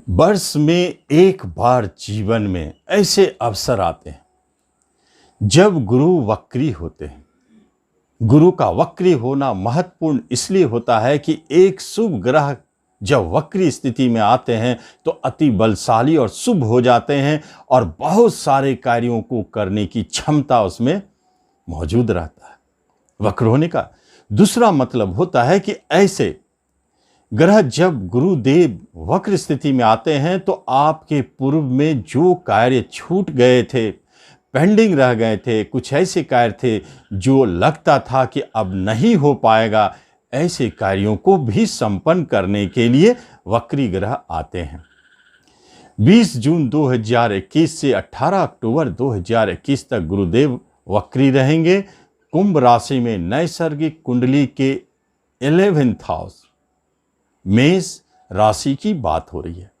वर्ष में एक बार जीवन में ऐसे अवसर आते हैं जब गुरु वक्री होते हैं। गुरु का वक्री होना महत्वपूर्ण इसलिए होता है कि एक शुभ ग्रह जब वक्री स्थिति में आते हैं तो अति बलशाली और शुभ हो जाते हैं और बहुत सारे कार्यों को करने की क्षमता उसमें मौजूद रहता है। वक्र होने का दूसरा मतलब होता है कि ऐसे ग्रह जब गुरुदेव वक्र स्थिति में आते हैं तो आपके पूर्व में जो कार्य छूट गए थे, पेंडिंग रह गए थे, कुछ ऐसे कार्य थे जो लगता था कि अब नहीं हो पाएगा, ऐसे कार्यों को भी संपन्न करने के लिए वक्री ग्रह आते हैं। 20 जून 2021 से 18 अक्टूबर 2021 तक गुरुदेव वक्री रहेंगे। कुंभ राशि में नैसर्गिक कुंडली के 11th हाउस मेष राशि की बात हो रही है।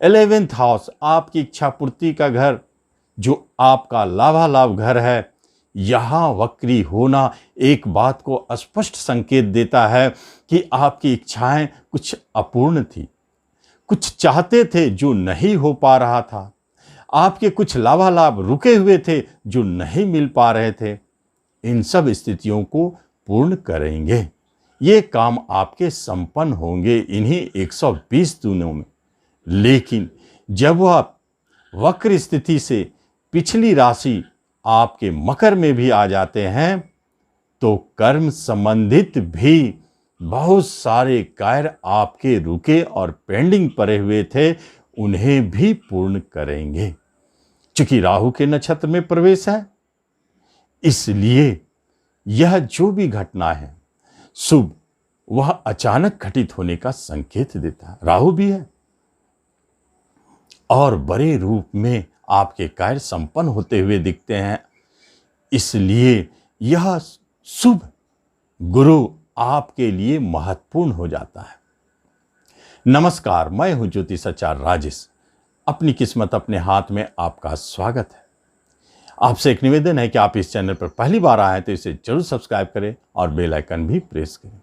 11th हाउस आपकी इच्छा पूर्ति का घर, जो आपका लाभालाभ घर है। यहाँ वक्री होना एक बात को स्पष्ट संकेत देता है कि आपकी इच्छाएं कुछ अपूर्ण थी, कुछ चाहते थे जो नहीं हो पा रहा था, आपके कुछ लाभालाभ रुके हुए थे जो नहीं मिल पा रहे थे। इन सब स्थितियों को पूर्ण करेंगे। ये काम आपके संपन्न होंगे इन्हीं 120 दिनों में। लेकिन जब वह वक्र स्थिति से पिछली राशि आपके मकर में भी आ जाते हैं तो कर्म संबंधित भी बहुत सारे कार्य आपके रुके और पेंडिंग पड़े हुए थे, उन्हें भी पूर्ण करेंगे। चूंकि राहु के नक्षत्र में प्रवेश है, इसलिए यह जो भी घटना है शुभ, वह अचानक घटित होने का संकेत देता है। राहु भी है और बड़े रूप में आपके कार्य संपन्न होते हुए दिखते हैं, इसलिए यह शुभ गुरु आपके लिए महत्वपूर्ण हो जाता है। नमस्कार, मैं हूं ज्योतिषाचार्य राजेश। अपनी किस्मत अपने हाथ में आपका स्वागत है। आपसे एक निवेदन है कि आप इस चैनल पर पहली बार आए तो इसे जरूर सब्सक्राइब करें और बेल आइकन भी प्रेस करें।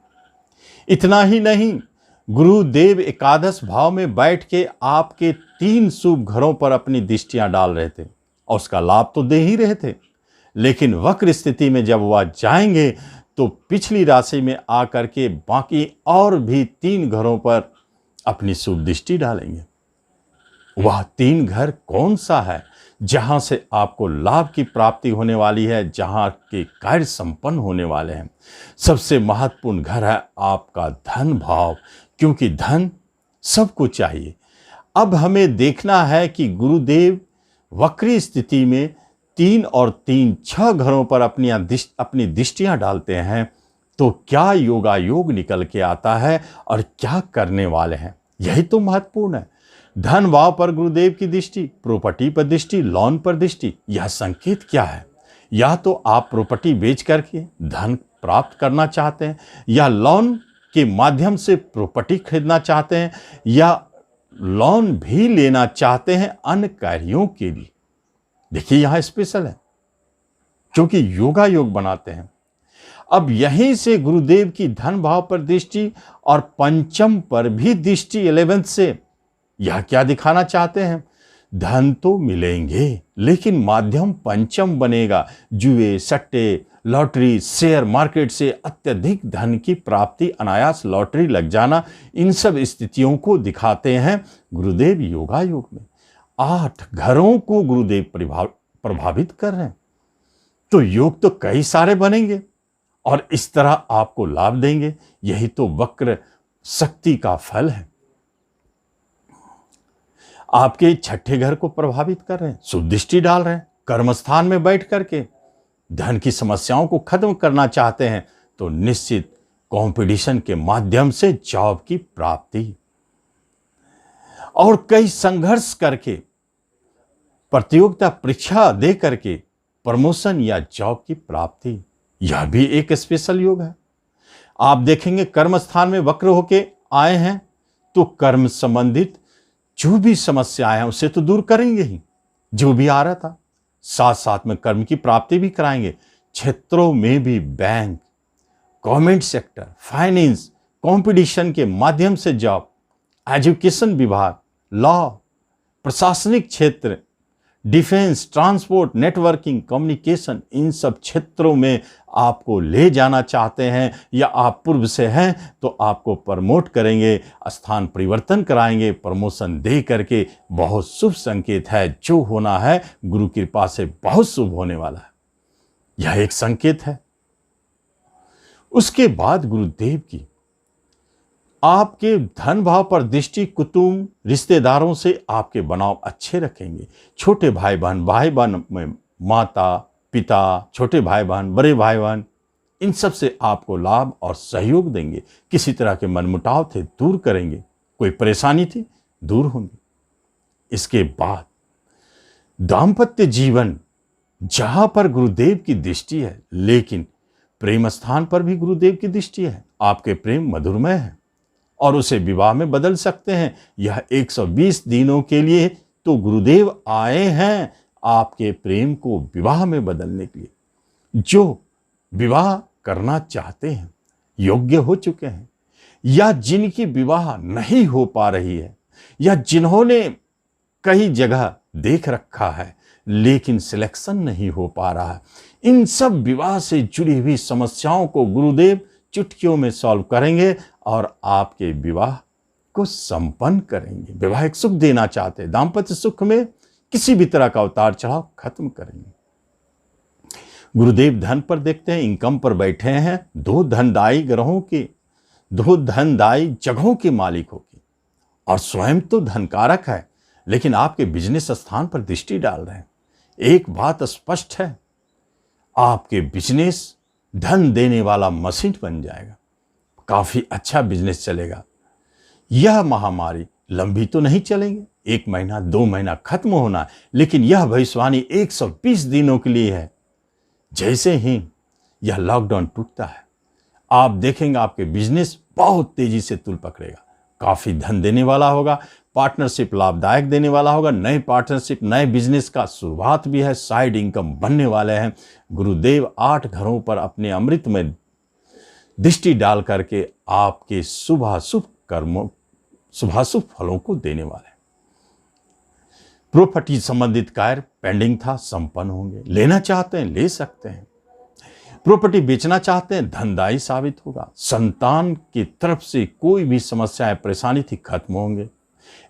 इतना ही नहीं, गुरुदेव एकादश भाव में बैठ के आपके 3 शुभ घरों पर अपनी दृष्टियां डाल रहे थे और उसका लाभ तो दे ही रहे थे, लेकिन वक्र स्थिति में जब वह जाएंगे तो पिछली राशि में आकर के बाकी और भी 3 घरों पर अपनी शुभ दृष्टि डालेंगे। वह 3 घर कौन सा है जहां से आपको लाभ की प्राप्ति होने वाली है, जहां के कार्य संपन्न होने वाले हैं? सबसे महत्वपूर्ण घर है आपका धन भाव, क्योंकि धन सबको चाहिए। अब हमें देखना है कि गुरुदेव वक्री स्थिति में 3 और 3 6 घरों पर अपनी दृष्टियां डालते हैं तो क्या योगायोग निकल के आता है और क्या करने वाले हैं, यही तो महत्वपूर्ण है। धन भाव पर गुरुदेव की दृष्टि, प्रॉपर्टी पर दृष्टि, लोन पर दृष्टि, यह संकेत क्या है? या तो आप प्रॉपर्टी बेच करके धन प्राप्त करना चाहते हैं, या लोन के माध्यम से प्रॉपर्टी खरीदना चाहते हैं, या लोन भी लेना चाहते हैं अन्य कार्यों के लिए। देखिए यहां स्पेशल है क्योंकि योगा योग बनाते हैं। अब यहीं से गुरुदेव की धन भाव पर दृष्टि और पंचम पर भी दृष्टि 11th से, यह क्या दिखाना चाहते हैं? धन तो मिलेंगे लेकिन माध्यम पंचम बनेगा। जुए, सट्टे, लॉटरी, शेयर मार्केट से अत्यधिक धन की प्राप्ति, अनायास लॉटरी लग जाना, इन सब स्थितियों को दिखाते हैं गुरुदेव योगा योग में। 8 घरों को गुरुदेव प्रभावित कर रहे हैं तो योग तो कई सारे बनेंगे और इस तरह आपको लाभ देंगे। यही तो वक्र शक्ति का फल है। आपके 6ठे घर को प्रभावित कर रहे हैं, शुभ दृष्टि डाल रहे हैं। कर्मस्थान में बैठ करके धन की समस्याओं को खत्म करना चाहते हैं तो निश्चित कंपटीशन के माध्यम से जॉब की प्राप्ति, और कई संघर्ष करके प्रतियोगिता परीक्षा दे करके प्रमोशन या जॉब की प्राप्ति, यह भी एक स्पेशल योग है। आप देखेंगे कर्मस्थान में वक्र होके आए हैं तो कर्म संबंधित जो भी समस्याएं हैं उसे तो दूर करेंगे ही, जो भी आ रहा था, साथ साथ में कर्म की प्राप्ति भी कराएंगे। क्षेत्रों में भी bank, government sector, finance, competition के माध्यम से जॉब, एजुकेशन विभाग, लॉ, प्रशासनिक क्षेत्र, डिफेंस, ट्रांसपोर्ट, नेटवर्किंग, कम्युनिकेशन, इन सब क्षेत्रों में आपको ले जाना चाहते हैं, या आप पूर्व से हैं तो आपको प्रमोट करेंगे, स्थान परिवर्तन कराएंगे, प्रमोशन दे करके। बहुत शुभ संकेत है। जो होना है गुरु कृपा से बहुत शुभ होने वाला है, यह एक संकेत है। उसके बाद गुरुदेव की आपके धन भाव पर दृष्टि, कुटुंब रिश्तेदारों से आपके बनाव अच्छे रखेंगे। छोटे भाई बहन में माता पिता, छोटे भाई बहन, बड़े भाई बहन, इन सब से आपको लाभ और सहयोग देंगे। किसी तरह के मनमुटाव थे दूर करेंगे, कोई परेशानी थी दूर होंगी। इसके बाद दाम्पत्य जीवन, जहां पर गुरुदेव की दृष्टि है, लेकिन प्रेम स्थान पर भी गुरुदेव की दृष्टि है। आपके प्रेम मधुरमय है और उसे विवाह में बदल सकते हैं। यह 120 दिनों के लिए तो गुरुदेव आए हैं आपके प्रेम को विवाह में बदलने के लिए। जो विवाह करना चाहते हैं, योग्य हो चुके हैं, या जिनकी विवाह नहीं हो पा रही है, या जिन्होंने कई जगह देख रखा है लेकिन सिलेक्शन नहीं हो पा रहा है, इन सब विवाह से जुड़ी हुई समस्याओं को गुरुदेव चुटकियों में सॉल्व करेंगे और आपके विवाह को संपन्न करेंगे। वैवाहिक सुख देना चाहते हैं, दाम्पत्य सुख में किसी भी तरह का उतार चढ़ाव खत्म करेंगे। गुरुदेव धन पर देखते हैं, इनकम पर बैठे हैं। दो धनदायी जगहों के मालिक होगी और स्वयं तो धनकारक है, लेकिन आपके बिजनेस स्थान पर दृष्टि डाल रहे हैं। एक बात स्पष्ट है, आपके बिजनेस धन देने वाला मशीन बन जाएगा, काफी अच्छा बिजनेस चलेगा। यह महामारी लंबी तो नहीं चलेगी, 1 महीना 2 महीना खत्म होना है, लेकिन यह भविष्यवाणी 120 दिनों के लिए है। जैसे ही यह लॉकडाउन टूटता है, आप देखेंगे आपके बिजनेस बहुत तेजी से तुल पकड़ेगा, काफी धन देने वाला होगा, पार्टनरशिप लाभदायक देने वाला होगा। नए पार्टनरशिप, नए बिजनेस का शुरुआत भी है, साइड इनकम बनने वाले हैं। गुरुदेव 8 घरों पर अपने अमृत में दृष्टि डाल करके आपके शुभाशुभ कर्मों, शुभाशुभ फलों को देने वाले हैं। प्रॉपर्टी संबंधित कार्य पेंडिंग था, संपन्न होंगे। लेना चाहते हैं ले सकते हैं। प्रॉपर्टी बेचना चाहते हैं, धनदायी साबित होगा। संतान की तरफ से कोई भी समस्याएं परेशानी थी खत्म होंगे।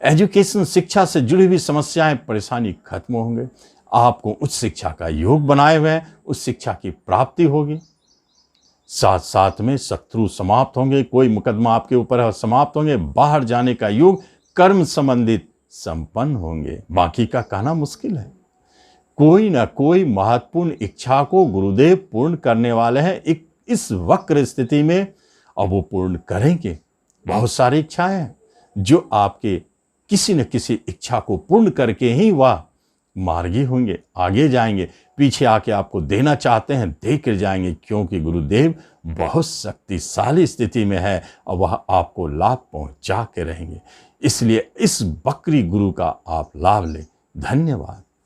एजुकेशन, शिक्षा से जुड़ी हुई समस्याएं परेशानी खत्म होंगे। आपको उच्च शिक्षा का योग बनाए हुए हैं, उस शिक्षा की प्राप्ति होगी। साथ साथ में शत्रु समाप्त होंगे, कोई मुकदमा आपके ऊपर है समाप्त होंगे। बाहर जाने का योग कर्म संबंधित संपन्न होंगे। बाकी का कहना मुश्किल है। कोई ना कोई महत्वपूर्ण इच्छा को गुरुदेव पूर्ण करने वाले हैं इस वक्र स्थिति में, और वो पूर्ण करेंगे। बहुत सारी इच्छाएं हैं जो आपके किसी न किसी इच्छा को पूर्ण करके ही वह मार्गी होंगे, आगे जाएंगे। पीछे आके आपको देना चाहते हैं, दे कर जाएंगे, क्योंकि गुरुदेव बहुत शक्तिशाली स्थिति में है और वह आपको लाभ पहुंचा के रहेंगे। इसलिए इस बकरी गुरु का आप लाभ लें। धन्यवाद।